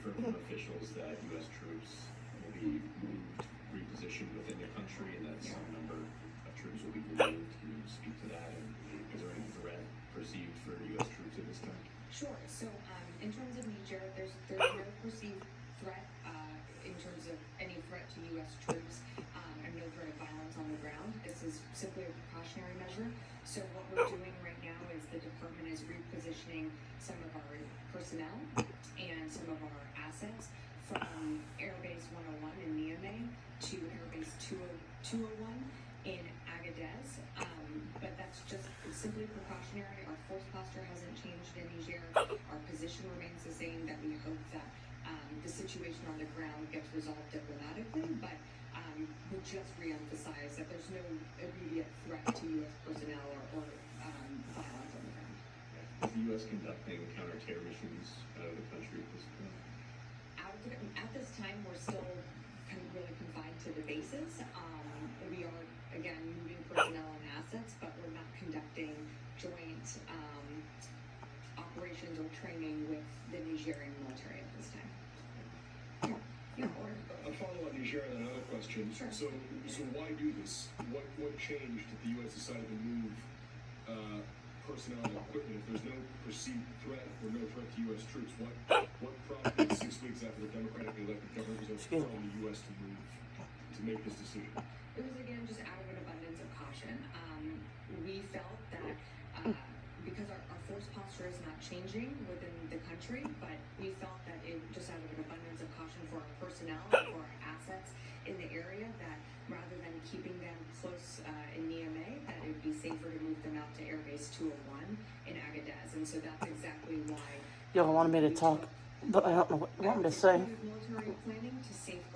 confirmed from officials that U.S. troops will be moved, repositioned within the country, and that some number of troops will be removed. Can you speak to that? And is there any threat perceived for U.S. troops at this time? Sure. So, in terms of Niger, there's no perceived threat in terms of any threat to U.S. troops and no threat of violence on the ground. This is simply a precautionary measure. So what we're doing right now is the department is repositioning some of our personnel and some of our assets from Air Base 101 in Niamey to Air Base 201 in Agadez. But that's just simply precautionary. Our force posture hasn't changed in Niger. Our position remains the same, that we hope that the situation on the ground gets resolved diplomatically, but we'll just re-emphasize that there's no immediate threat to U.S. personnel or violence on the ground. Is the U.S. conducting counter-terror missions out of the country at this point? At this time, we're still really confined to the bases. We are, again, moving personnel and assets, but we're not conducting joint operations or training with the Nigerian military at this time. Yeah, order. A follow-up, Niger, and another question. Sure. So why do this? What changed that the U.S. decided to move personnel and equipment if there's no perceived threat or no threat to U.S. troops? What prompted 6 weeks after the democratically elected government was overthrown the U.S. to make this decision? It was, again, just out of an abundance of caution. We felt that because our force posture is not changing within the country, but we felt that it just out of an abundance of caution for our personnel and for our assets in the area, that rather than keeping them close in Niamey, that it would be safer to move them out to Air Base 201 in Agadez. And so that's exactly why Y'all wanted me to talk, but I don't know what you want me to say. military planning to safeguard